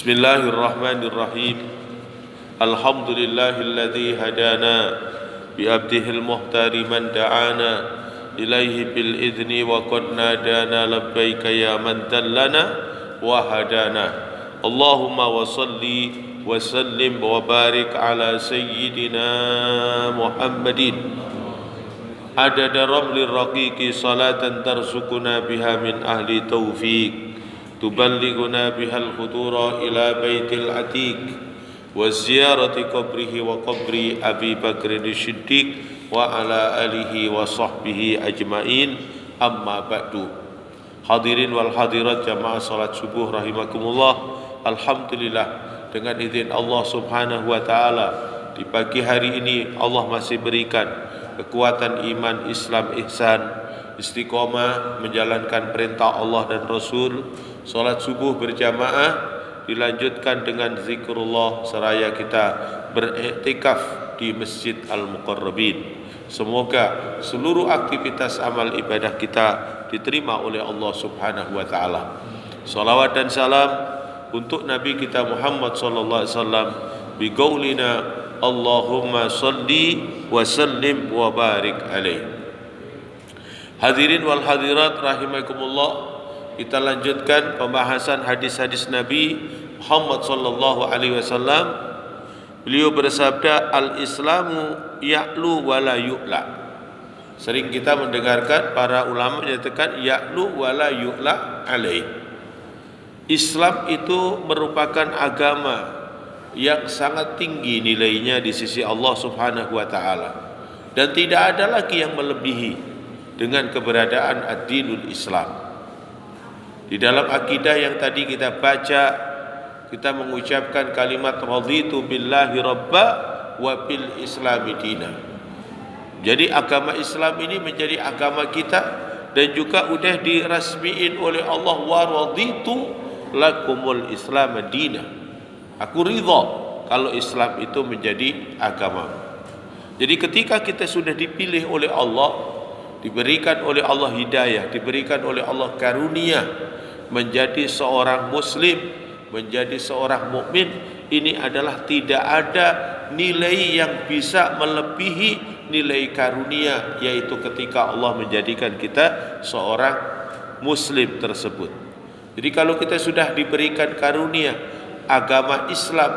Bismillahirrahmanirrahim. Alhamdulillahilladzi hadana bi'abdihil muhtari man da'ana ilaihi bil idzni wa qad nadana labbaika ya man dallana wa hadana. Allahumma wa salli wa sallim wa barik ala sayyidina Muhammadin adada ramlir raqiqi salatan tarsukuna biha min ahli taufiq tuballighuna bihal khudura ila baitil atiq wa ziyarati qabrihi wa qabri Abi Bakrin Siddiq wa ala alihi wa sahbihi ajmain, amma ba'du. Hadirin wal hadirat jamaah salat subuh rahimakumullah. Alhamdulillah, dengan izin Allah subhanahu wa ta'ala, di pagi hari ini Allah masih berikan kekuatan iman, Islam, ihsan, istiqomah menjalankan perintah Allah dan Rasul. Salat subuh berjamaah dilanjutkan dengan zikrullah seraya kita beriktikaf di Masjid Al-Muqarrabin. Semoga seluruh aktivitas amal ibadah kita diterima oleh Allah subhanahu wa ta'ala. Salawat dan salam untuk Nabi kita Muhammad sallallahu alaihi wasallam biqaulina Allahumma salli wa sallim wa barik alaih. Hadirin wal hadirat rahimakumullah, kita lanjutkan pembahasan hadis-hadis Nabi Muhammad sallallahu alaihi wasallam. Beliau bersabda, al-Islamu ya'lu wa la yu'la. Sering kita mendengarkan para ulama menyatakan ya'lu wa la yu'la alaih. Islam itu merupakan agama yang sangat tinggi nilainya di sisi Allah subhanahu wa ta'ala, dan tidak ada lagi yang melebihi dengan keberadaan ad-dinul Islam. Di dalam akidah yang tadi kita baca, kita mengucapkan kalimat raditu billahi rabba wa bil islami dina. Jadi agama Islam ini menjadi agama kita dan juga udah dirasmiin oleh Allah, wa raditu lakumul islam dina. Aku ridha kalau Islam itu menjadi agama. Jadi ketika kita sudah dipilih oleh Allah, diberikan oleh Allah hidayah, diberikan oleh Allah karunia menjadi seorang muslim, menjadi seorang mukmin, ini adalah tidak ada nilai yang bisa melebihi nilai karunia, yaitu ketika Allah menjadikan kita seorang muslim tersebut. Jadi kalau kita sudah diberikan karunia agama Islam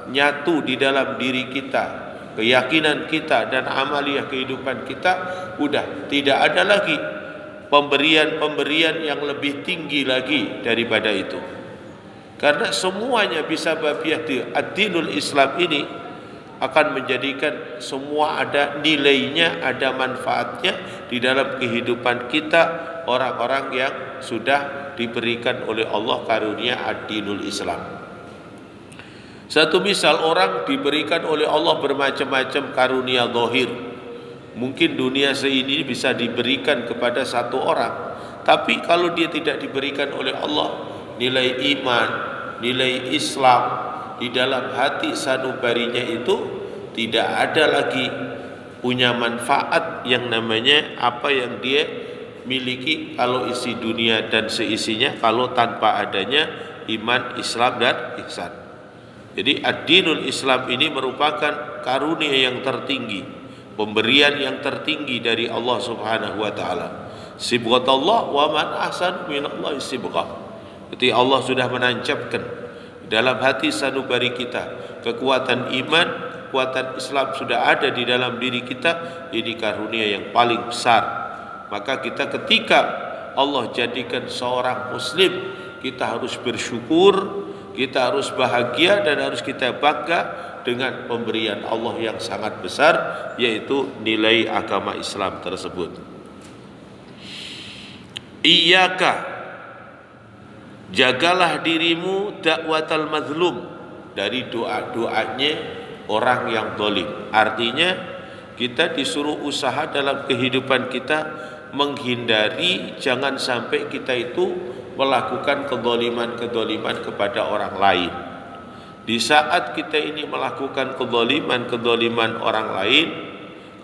nyatu di dalam diri kita, keyakinan kita dan amaliyah kehidupan kita, udah tidak ada lagi pemberian-pemberian yang lebih tinggi lagi daripada itu. Karena semuanya bisa babiah di ad-dinul Islam ini akan menjadikan semua ada nilainya, ada manfaatnya di dalam kehidupan kita, orang-orang yang sudah diberikan oleh Allah karunia ad-dinul Islam. Satu misal, orang diberikan oleh Allah bermacam-macam karunia zahir. Mungkin dunia seini bisa diberikan kepada satu orang, tapi kalau dia tidak diberikan oleh Allah nilai iman, nilai Islam di dalam hati sanubarinya, itu tidak ada lagi punya manfaat yang namanya apa yang dia miliki kalau isi dunia dan seisinya, kalau tanpa adanya iman, Islam dan ihsan. Jadi ad-dinul Islam ini merupakan karunia yang tertinggi, pemberian yang tertinggi dari Allah subhanahu wa ta'ala. Sibghatullah wa man ahsan minallahi sibghah. Jadi Allah sudah menancapkan dalam hati sanubari kita kekuatan iman, kekuatan Islam sudah ada di dalam diri kita. Ini karunia yang paling besar. Maka kita ketika Allah jadikan seorang muslim, kita harus bersyukur, kita harus bahagia, dan harus kita bangga dengan pemberian Allah yang sangat besar, yaitu nilai agama Islam tersebut. Iyyaka, jagalah dirimu dakwatal mazlum, dari doa-doanya orang yang zalim. Artinya kita disuruh usaha dalam kehidupan kita menghindari jangan sampai kita itu melakukan kezaliman-kezaliman kepada orang lain. Di saat kita ini melakukan kezaliman orang lain,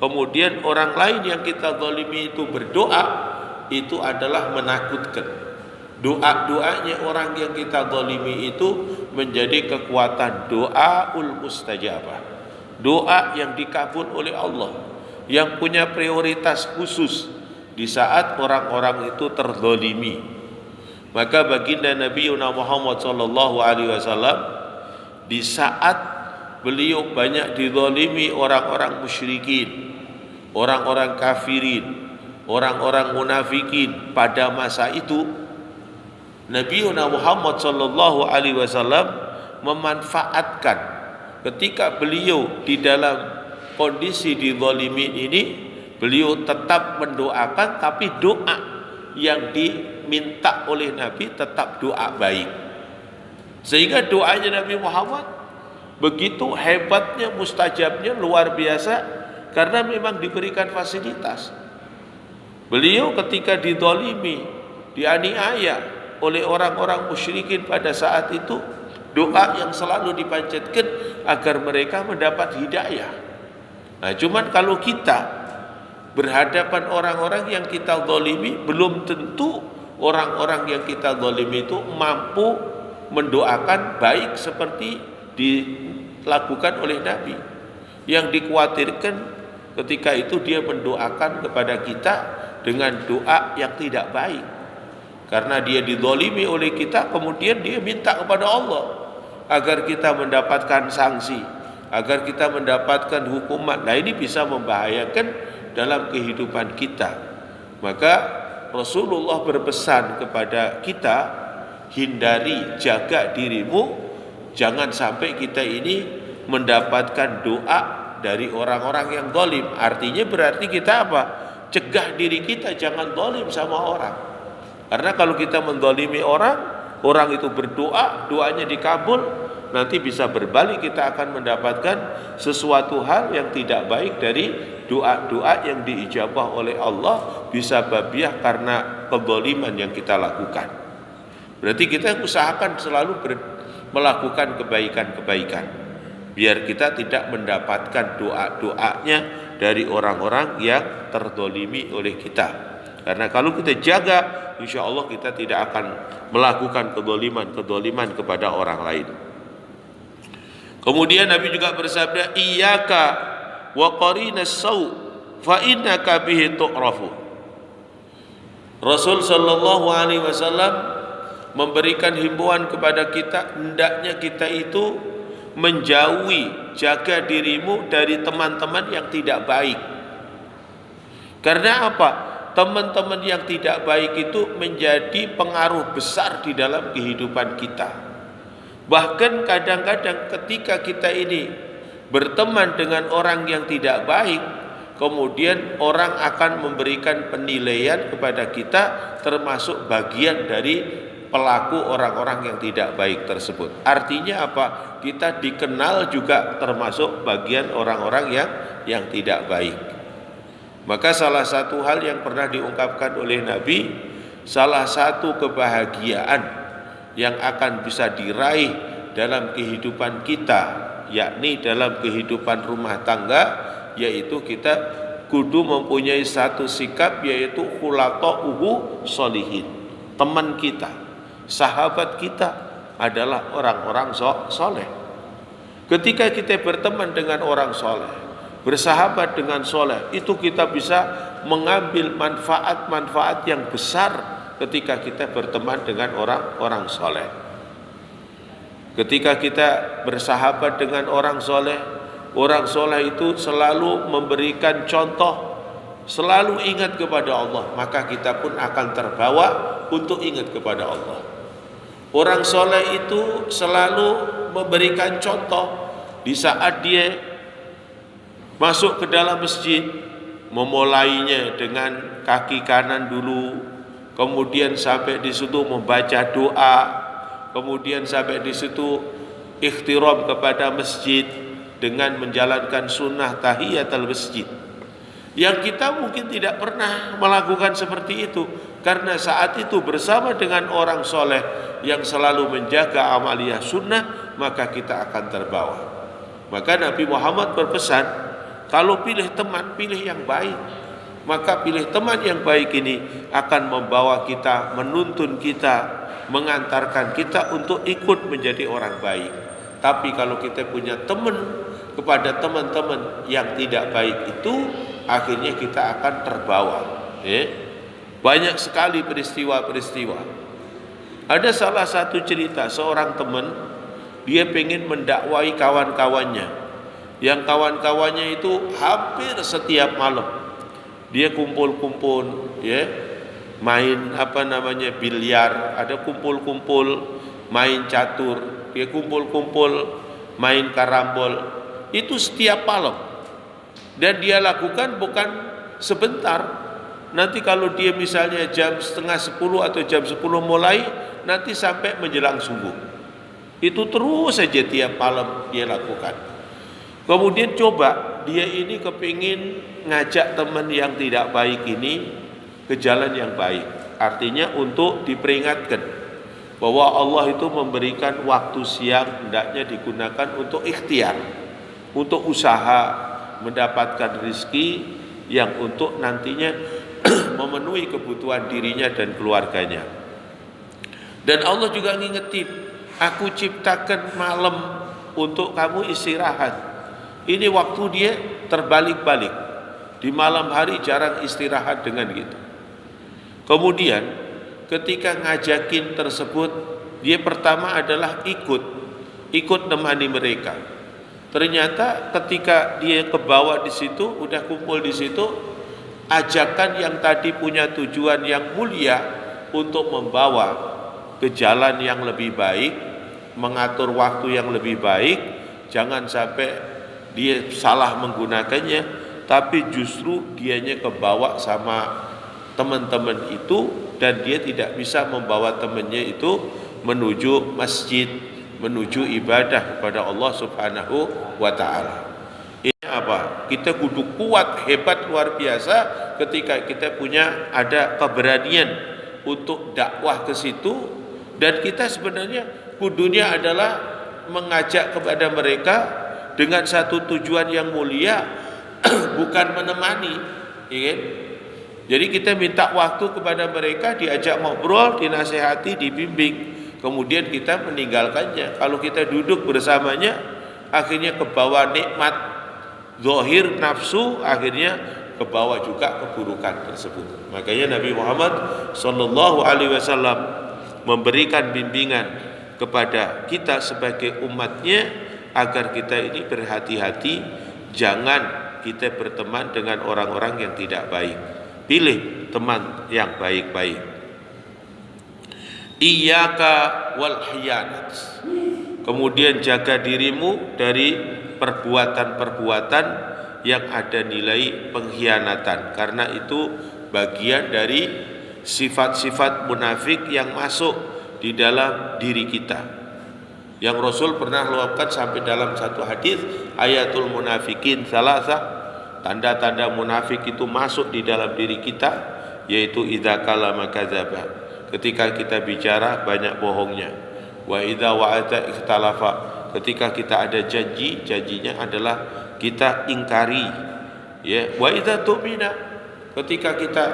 kemudian orang lain yang kita zalimi itu berdoa, itu adalah menakutkan. Doa-doanya orang yang kita zalimi itu menjadi kekuatan doaul mustajabah. Doa yang dikabul oleh Allah, yang punya prioritas khusus di saat orang-orang itu terzalimi. Maka baginda Nabi Muhammad sallallahu alaihi wasallam di saat beliau banyak dizalimi orang-orang musyrikin, orang-orang kafirin, orang-orang munafikin pada masa itu, Nabi Muhammad sallallahu alaihi wasallam memanfaatkan ketika beliau di dalam kondisi dizalimin ini, beliau tetap mendoakan, tapi doa yang diminta oleh Nabi tetap doa baik. Sehingga doanya Nabi Muhammad begitu hebatnya, mustajabnya, luar biasa, karena memang diberikan fasilitas. Beliau ketika dizalimi, dianiaya oleh orang-orang musyrikin pada saat itu, doa yang selalu dipanjatkan agar mereka mendapat hidayah. Nah, cuman kalau kita berhadapan orang-orang yang kita zalimi, belum tentu orang-orang yang kita zalimi itu mampu mendoakan baik seperti dilakukan oleh Nabi. Yang dikhawatirkan ketika itu dia mendoakan kepada kita dengan doa yang tidak baik. Karena dia dizalimi oleh kita, kemudian dia minta kepada Allah agar kita mendapatkan sanksi, agar kita mendapatkan hukuman. Nah, ini bisa membahayakan dalam kehidupan kita. Maka Rasulullah berpesan kepada kita, hindari, jaga dirimu, jangan sampai kita ini mendapatkan doa dari orang-orang yang zalim. Artinya berarti kita apa? Cegah diri kita jangan zalim sama orang. Karena kalau kita menzalimi orang itu berdoa, doanya dikabul, nanti bisa berbalik, kita akan mendapatkan sesuatu hal yang tidak baik dari doa-doa yang diijabah oleh Allah, bisa babiah karena kezaliman yang kita lakukan. Berarti kita usahakan selalu melakukan kebaikan-kebaikan, biar kita tidak mendapatkan doa-doanya dari orang-orang yang terzalimi oleh kita. Karena kalau kita jaga, insya Allah kita tidak akan melakukan kezaliman kepada orang lain. Kemudian Nabi juga bersabda, iyyaka wa qarinas sau fa innaka bihi tu'rafu. Rasul sallallahu alaihi wasallam memberikan himbauan kepada kita, hendaknya kita itu menjauhi, jaga dirimu dari teman-teman yang tidak baik. Karena apa? Teman-teman yang tidak baik itu menjadi pengaruh besar di dalam kehidupan kita. Bahkan kadang-kadang ketika kita ini berteman dengan orang yang tidak baik, kemudian orang akan memberikan penilaian kepada kita, termasuk bagian dari pelaku orang-orang yang tidak baik tersebut. Artinya apa? Kita dikenal juga termasuk bagian orang-orang yang tidak baik. Maka salah satu hal yang pernah diungkapkan oleh Nabi, salah satu kebahagiaan yang akan bisa diraih dalam kehidupan kita, yakni dalam kehidupan rumah tangga, yaitu kita kudu mempunyai satu sikap, yaitu khulaqa'uhu sholihin. Teman kita, sahabat kita adalah orang-orang soleh. Ketika kita berteman dengan orang soleh, bersahabat dengan soleh, itu kita bisa mengambil manfaat-manfaat yang besar ketika kita berteman dengan orang-orang soleh. Ketika kita bersahabat dengan orang soleh itu selalu memberikan contoh, selalu ingat kepada Allah, maka kita pun akan terbawa untuk ingat kepada Allah. Orang soleh itu selalu memberikan contoh di saat dia masuk ke dalam masjid, memulainya dengan kaki kanan dulu, kemudian sampai di situ membaca doa, kemudian sampai di situ ikhtiram kepada masjid dengan menjalankan sunnah tahiyatul masjid. Yang kita mungkin tidak pernah melakukan seperti itu, karena saat itu bersama dengan orang soleh yang selalu menjaga amaliyah sunnah, maka kita akan terbawa. Maka Nabi Muhammad berpesan, kalau pilih teman, pilih yang baik. maka pilih teman yang baik ini akan membawa kita, menuntun kita, mengantarkan kita untuk ikut menjadi orang baik. Tapi kalau kita punya teman kepada teman-teman yang tidak baik itu, akhirnya kita akan terbawa. Banyak sekali peristiwa-peristiwa. Ada salah satu cerita seorang teman, dia pengen mendakwai kawan-kawannya, yang kawan-kawannya itu hampir setiap malam dia kumpul-kumpul, main bilyar, ada kumpul-kumpul main catur, dia kumpul-kumpul main karambol, itu setiap malam. Dan dia lakukan bukan sebentar. Nanti kalau dia misalnya jam setengah 10 atau jam 10 mulai, nanti sampai menjelang subuh. Itu terus saja tiap malam dia lakukan. Kemudian coba dia ini kepingin ngajak teman yang tidak baik ini ke jalan yang baik. Artinya untuk diperingatkan bahwa Allah itu memberikan waktu siang hendaknya digunakan untuk ikhtiar, untuk usaha mendapatkan rizki yang untuk nantinya memenuhi kebutuhan dirinya dan keluarganya. Dan Allah juga ngingetin, aku ciptakan malam untuk kamu istirahat. Ini waktu dia terbalik-balik. Di malam hari jarang istirahat dengan gitu. Kemudian ketika ngajakin tersebut, dia pertama adalah ikut nemani mereka. Ternyata ketika dia ke bawah di situ, udah kumpul di situ, ajakan yang tadi punya tujuan yang mulia untuk membawa ke jalan yang lebih baik, mengatur waktu yang lebih baik, jangan sampai dia salah menggunakannya, tapi justru dianya kebawa sama teman-teman itu, dan dia tidak bisa membawa temannya itu menuju masjid, menuju ibadah kepada Allah Subhanahu wa ta'ala. Ini apa? Kita kudu kuat, hebat, luar biasa ketika kita punya ada keberanian untuk dakwah ke situ, dan kita sebenarnya kudunya adalah mengajak kepada mereka dengan satu tujuan yang mulia, bukan menemani, ya. Jadi kita minta waktu kepada mereka, diajak ngobrol, dinasehati, dibimbing, kemudian kita meninggalkannya. Kalau kita duduk bersamanya, akhirnya kebawa nikmat zahir nafsu, akhirnya kebawa juga keburukan tersebut. Makanya Nabi Muhammad sallallahu alaihi wasallam memberikan bimbingan kepada kita sebagai umatnya agar kita ini berhati-hati, jangan kita berteman dengan orang-orang yang tidak baik. Pilih teman yang baik-baik. Iyyaka wal khiyanat. Kemudian jaga dirimu dari perbuatan-perbuatan yang ada nilai pengkhianatan, karena itu bagian dari sifat-sifat munafik yang masuk di dalam diri kita, yang Rasul pernah luapkan sampai dalam satu hadis, ayatul munafikin salasa, tanda-tanda munafik itu masuk di dalam diri kita, yaitu idza kalama kadzaba, ketika kita bicara banyak bohongnya, wa idza wa'ada ikhtalafa, ketika kita ada janji, janjinya adalah kita ingkari, ya. Wa idza tu'mina, ketika kita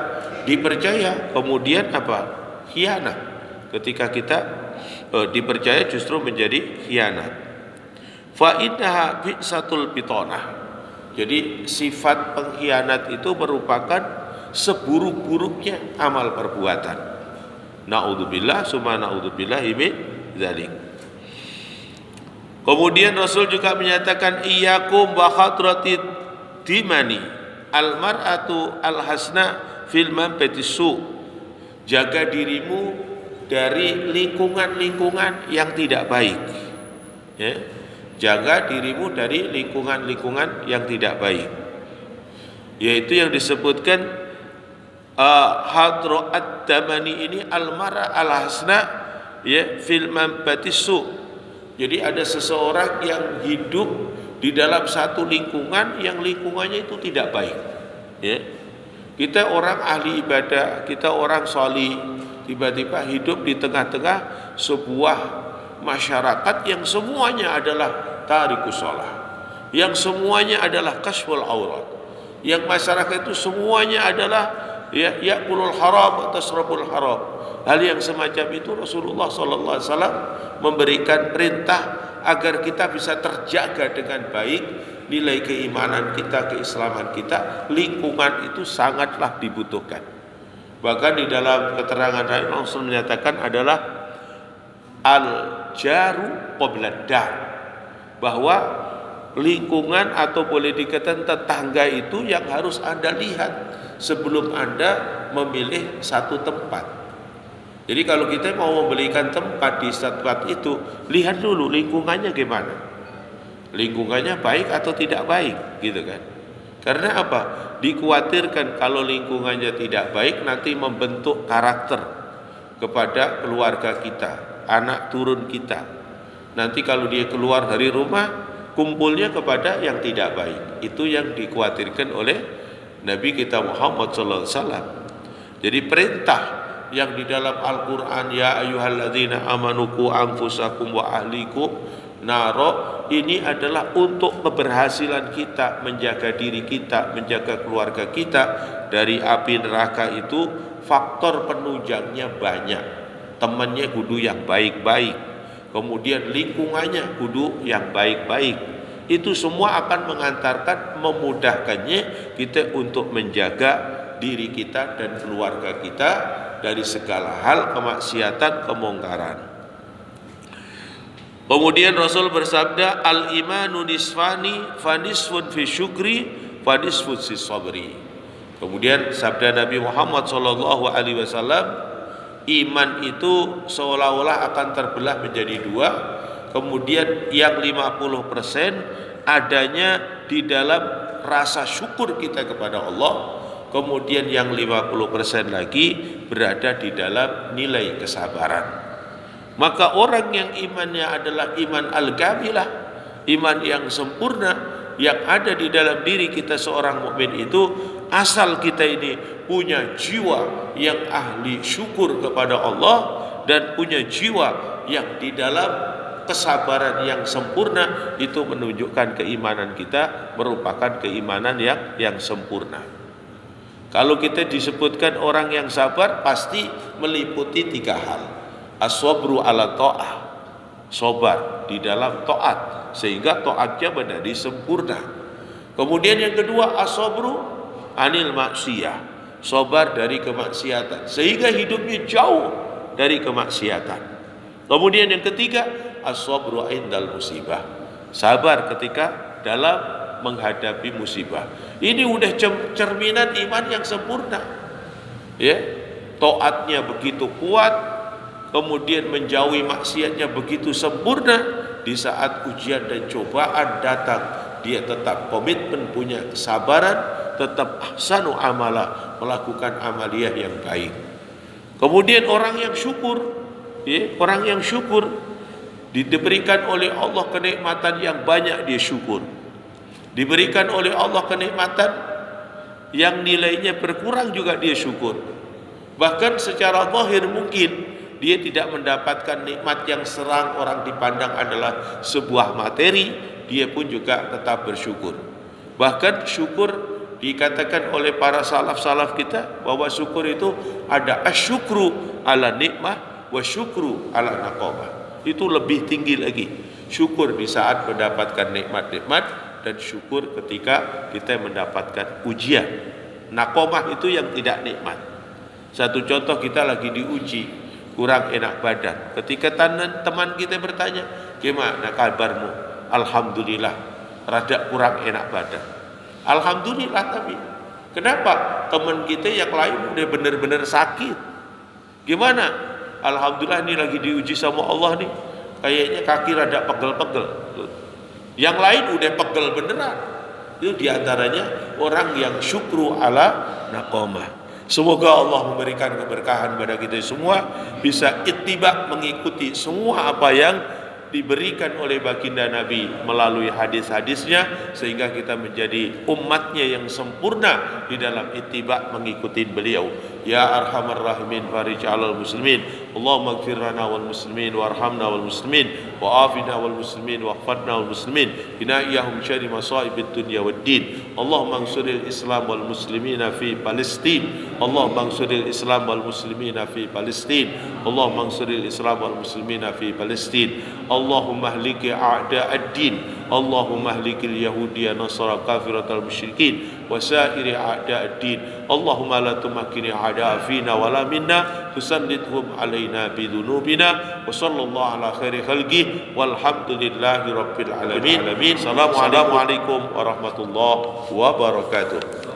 dipercaya kemudian apa? Khianat. Ketika kita dipercaya justru menjadi khianat. Fa innaha bi'satul bitonah. Jadi sifat pengkhianat itu merupakan seburuk-buruknya amal perbuatan. Na'udzubillah summa na'udzubillahi min dzalik. Kemudian Rasul juga menyatakan iyyakum wa khatratid dimani almar'atu alhasna fil manbatisu. Jaga dirimu dari lingkungan-lingkungan yang tidak baik, ya. Jaga dirimu dari lingkungan-lingkungan yang tidak baik, yaitu yang disebutkan hadro ad-damani ini almara al-hasna, ya, fil manbatisu. Jadi ada seseorang yang hidup di dalam satu lingkungan yang lingkungannya itu tidak baik, ya. Kita orang ahli ibadah, kita orang sholih, tiba-tiba hidup di tengah-tengah sebuah masyarakat yang semuanya adalah tarikus shalah, yang semuanya adalah kasful aurat, Yang masyarakat itu semuanya adalah ya'kulul haram atau tasrabul haram. Hal yang semacam itu Rasulullah sallallahu alaihi wasallam memberikan perintah agar kita bisa terjaga dengan baik nilai keimanan kita, keislaman kita. Lingkungan itu sangatlah dibutuhkan. Bahkan di dalam keterangan Rasul menyatakan adalah al-jaru qabla dar, bahwa lingkungan atau boleh dikatakan tetangga itu yang harus Anda lihat sebelum Anda memilih satu tempat. Jadi kalau kita mau membelikan tempat di tempat itu, lihat dulu lingkungannya gimana. Lingkungannya baik atau tidak baik, gitu kan. Karena apa? Dikhawatirkan kalau lingkungannya tidak baik nanti membentuk karakter kepada keluarga kita, anak turun kita. Nanti kalau dia keluar dari rumah, kumpulnya kepada yang tidak baik. Itu yang dikhawatirkan oleh Nabi kita Muhammad sallallahu alaihi wasallam. Jadi perintah yang di dalam Al-Qur'an, ya ayyuhalladzina amanu qu anfusakum wa ahlikum naro, ini adalah untuk keberhasilan kita menjaga diri kita, menjaga keluarga kita dari api neraka. Itu faktor penunjangnya banyak. Temannya kudu yang baik-baik, kemudian lingkungannya kudu yang baik-baik. Itu semua akan mengantarkan, memudahkannya kita untuk menjaga diri kita dan keluarga kita dari segala hal kemaksiatan, kemungkaran. Kemudian Rasul bersabda, al-imanu nisfani fanisfun fi syukri fanisfun fi sabri. Kemudian sabda Nabi Muhammad sallallahu alaihi wasallam, iman itu seolah-olah akan terbelah menjadi dua. Kemudian yang 50% adanya di dalam rasa syukur kita kepada Allah. Kemudian yang 50% lagi berada di dalam nilai kesabaran. Maka orang yang imannya adalah iman al-kamilah, iman yang sempurna, yang ada di dalam diri kita seorang mukmin itu, asal kita ini punya jiwa yang ahli syukur kepada Allah dan punya jiwa yang di dalam kesabaran yang sempurna, itu menunjukkan keimanan kita merupakan keimanan yang sempurna. Kalau kita disebutkan orang yang sabar, pasti meliputi tiga hal. As-sabru ala ta'ah, sabar di dalam taat sehingga taatnya menjadi sempurna. Kemudian yang kedua, as-sabru anil maksiyah, sabar dari kemaksiatan sehingga hidupnya jauh dari kemaksiatan. Kemudian yang ketiga, as-sabru indal musibah, sabar ketika dalam menghadapi musibah. Ini udah cerminan iman yang sempurna. Ya, taatnya begitu kuat, kemudian menjauhi maksiatnya begitu sempurna. Di saat ujian dan cobaan datang, dia tetap komitmen, punya kesabaran, tetap ahsanu amala, melakukan amaliyah yang baik. Kemudian orang yang syukur, orang yang syukur diberikan oleh Allah kenikmatan yang banyak, dia syukur. Diberikan oleh Allah kenikmatan yang nilainya berkurang juga dia syukur. Bahkan secara zahir mungkin dia tidak mendapatkan nikmat yang serang orang dipandang adalah sebuah materi, dia pun juga tetap bersyukur. Bahkan syukur dikatakan oleh para salaf-salaf kita bahwa syukur itu ada asyukru ala nikmah wa syukru ala naqamah. Itu lebih tinggi lagi. Syukur di saat mendapatkan nikmat-nikmat dan syukur ketika kita mendapatkan ujian. Naqamah itu yang tidak nikmat. Satu contoh, kita lagi diuji, kurang enak badan. Ketika teman kita bertanya, gimana kabarmu? Alhamdulillah, rada kurang enak badan. Alhamdulillah. Tapi kenapa? Teman kita yang lain udah benar-benar sakit. Gimana? Alhamdulillah, ini lagi diuji sama Allah nih, kayaknya kaki rada pegel-pegel. Yang lain udah pegel beneran. Itu diantaranya orang yang syukru ala naqamah. Semoga Allah memberikan keberkahan pada kita semua, bisa ittiba, mengikuti semua apa yang diberikan oleh baginda Nabi melalui hadis-hadisnya, sehingga kita menjadi umatnya yang sempurna di dalam ittiba, mengikuti beliau. يا أرحم الراحمين فارج على المسلمين اللهم اغفر لنا والمسلمين وارحمنا والمسلمين وعافنا والمسلمين واحفظنا والمسلمين بنا إياهم شر مصائب الدنيا والدين اللهم انصر الإسلام والمسلمين في فلسطين اللهم انصر الإسلام والمسلمين في فلسطين اللهم انصر الإسلام والمسلمين في فلسطين اللهم اهلك أعداء الدين اللهم اهلك اليهود نصارى كافرة المشركين وسائر أعداء الدين اللهم لا تمكن أعداء فينا ولا منا تسلطهم علينا بذنوبنا وصلى الله على خير خلقه والحمد لله رب العالمين السلام عليكم ورحمة الله وبركاته.